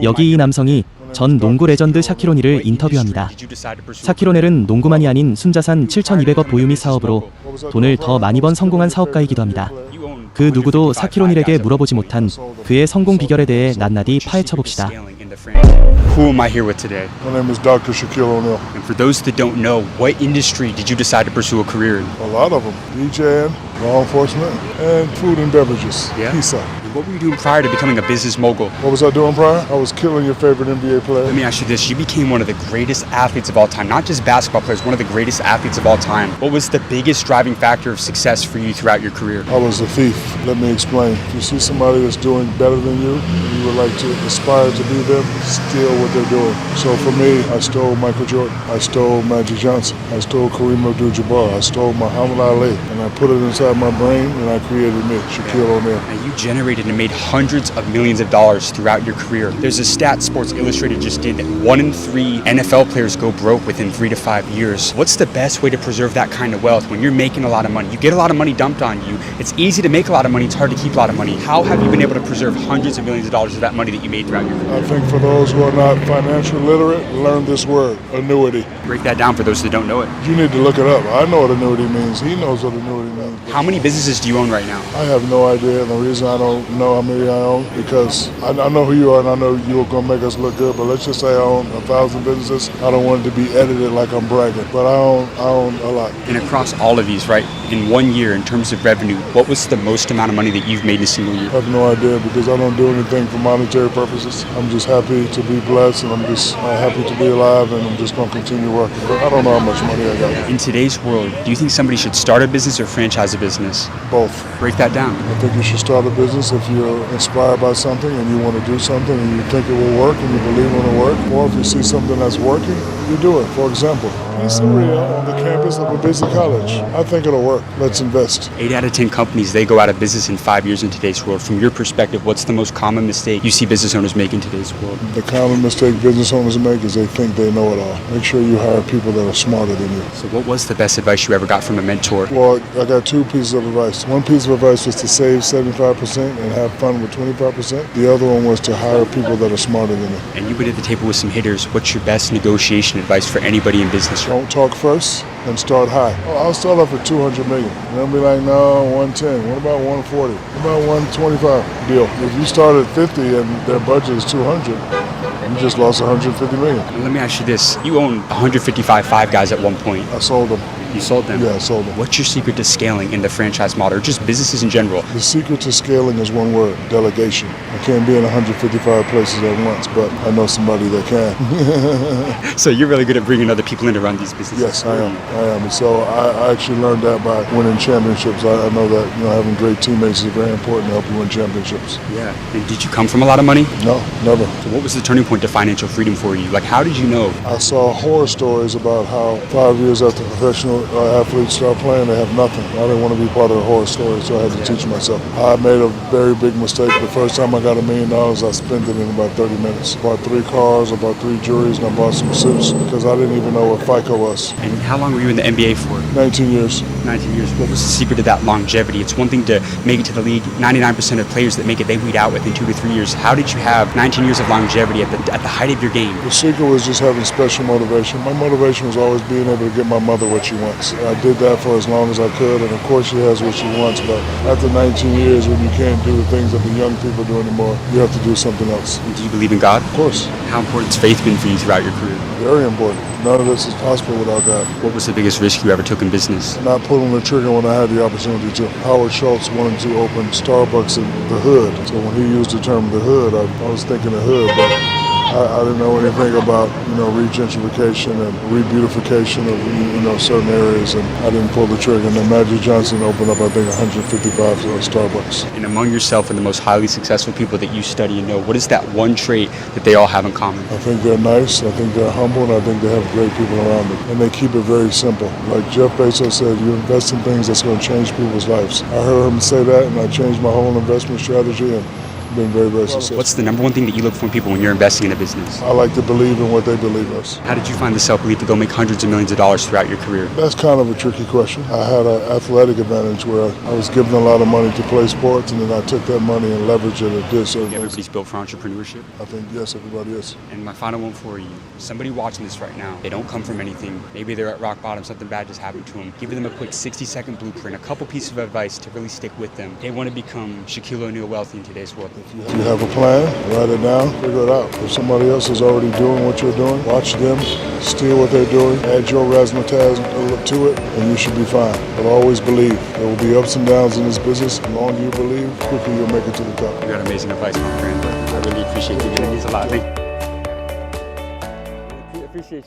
여기 이 남성이 전 농구 레전드 샤킬오닐을 인터뷰합니다. 샤킬오닐은 농구만이 아닌 순자산 7,200억 보유 및 사업으로 돈을 더 많이 번 성공한 사업가이기도 합니다. 그 누구도 샤킬오닐에게 물어보지 못한 그의 성공 비결에 대해 낱낱이 파헤쳐봅시다. Who am I here with today? My name is Dr. 샤킬오닐. And for those that don't know, what industry did you decide to pursue a career in? A lot of them. DJing, law enforcement, and food and beverages. Yeah? Pizza. And what were you doing prior to becoming a business mogul? What was I doing prior? I was killing your favorite NBA player. Let me ask you this. You became one of the greatest athletes of all time. Not just basketball players, one of the greatest athletes of all time. What was the biggest driving factor of success for you throughout your career? I was a thief. Let me explain. If you see somebody that's doing better than you, and you would like to aspire to be them, steal what they're doing. So for me, I stole Michael Jordan. I stole Magic Johnson. I stole Kareem Abdul-Jabbar. I stole Muhammad Ali. And I put it inside my brain, and I created me, 샤킬오닐. And you generated and made hundreds of millions of dollars throughout your career. There's a stat Sports Illustrated just did that 1 in 3 NFL players go broke within 3 to 5 years. What's the best way to preserve that kind of wealth when you're making a lot of money? You get a lot of money dumped on you. It's easy to make a lot of money. It's hard to keep a lot of money. How have you been able to preserve hundreds of millions of dollars of that money that you made throughout your career? I think for those who are not financially literate, learn this word, annuity. Break that down for those that don't know it. You need to look it up. I know what annuity means. He knows what annuity means. How many businesses do you own right now? I have no idea, and the reason I don't know how many I own, because I know who you are, and I know you are going to make us look good, but let's just say I own 1,000 businesses. I don't want it to be edited like I'm bragging, but I own a lot. And across all of these, right, in 1 year, in terms of revenue, what was the most amount of money that you've made in a single year? I have no idea, because I don't do anything for monetary purposes. I'm just happy to be blessed, and I'm just happy to be alive, and I'm just going to continue working, but I don't know how much money I got. In today's world, do you think somebody should start a business or franchise a business? Both. Break that down. I think you should start a business if you're inspired by something and you want to do something and you think it will work and you believe it will work. Or if you see something that's working, you do it. For example, pizzeria on the campus of a busy college. I think it'll work. Let's invest. 8 out of 10 companies, they go out of business in 5 years in today's world. From your perspective, what's the most common mistake you see business owners make in today's world? The common mistake business owners make is they think they know it all. Make sure you hire people that are smarter than you. So what was the best advice you ever got from a mentor? Well, I got 2 pieces of advice. One piece of advice was to save 75% and have fun with 25%. The other one was to hire people that are smarter than you. And you've been at the table with some hitters. What's your best negotiation advice for anybody in business? Don't talk first and start high. Oh, I'll start off at 200 million. And they'll be like, no, 110. What about 140? What about 125? Deal. If you start at 50 and their budget is 200, you just lost 150 million. And let me ask you this. You own 155 Five Guys at one point. I sold them. You sold them? Yeah, I sold them. What's your secret to scaling in the franchise model or just businesses in general? The secret to scaling is one word, delegation. I can't be in 155 places at once, but I know somebody that can. So you're really good at bringing other people in to run these businesses? Yes, I am. And so I actually learned that by winning championships. I know that having great teammates is very important to help you win championships. Yeah. And did you come from a lot of money? No, never. So what was the turning point to financial freedom for you? Like, how did you know? I saw horror stories about how 5 years after professional athletes start playing, they have nothing. I didn't want to be part of the horror story, so I had to teach myself. I made a very big mistake. The first time I got $1 million, I spent it in about 30 minutes. Bought 3 cars, I bought 3 jewelries, and I bought some suits because I didn't even know what FICO was. And how long were you in the NBA for? 19 years. 19 years. What was the secret to that longevity? It's one thing to make it to the league. 99% of players that make it, they weed out within 2 to 3 years. How did you have 19 years of longevity at the height of your game? The secret was just having special motivation. My motivation was always being able to get my mother what she wants. I did that for as long as I could, and of course she has what she wants, but after 19 years, when you can't do the things that the young people do anymore, you have to do something else. Do you believe in God? Of course. How important has faith been for you throughout your career? Very important. None of this is possible without God. What was the biggest risk you ever took in business? Not pulling the trigger when I had the opportunity to. Howard Schultz wanted to open Starbucks in the hood, so when he used the term the hood, I was thinking the hood, but I didn't know anything about, regentrification and rebeautification of certain areas, and I didn't pull the trigger. And then Magic Johnson opened up, I think, 155 Starbucks. And among yourself and the most highly successful people that you study and know, what is that one trait that they all have in common? I think they're nice, I think they're humble, and I think they have great people around them. And they keep it very simple. Like Jeff Bezos said, you invest in things that's going to change people's lives. I heard him say that, and I changed my whole investment strategy, and been very, very successful. What's the number one thing that you look for in people when you're investing in a business? I like to believe in what they believe in. How did you find the self-belief to go make hundreds of millions of dollars throughout your career? That's kind of a tricky question. I had an athletic advantage where I was given a lot of money to play sports, and then I took that money and leveraged it and did certain things. Everybody's built for entrepreneurship. I think, yes, everybody is. And my final one for you, somebody watching this right now, they don't come from anything. Maybe they're at rock bottom, something bad just happened to them. Give them a quick 60-second blueprint, a couple pieces of advice to really stick with them. They want to become Shaquille wealthy in today's world. If you have a plan, write it down, figure it out. If somebody else is already doing what you're doing, watch them, steal what they're doing, add your razzmatazz to it, and you should be fine. But always believe. There will be ups and downs in this business. The longer you believe, the quicker you'll make it to the top. You got amazing advice, my friend. I really appreciate you giving these a lot. Thank you. Appreciate you.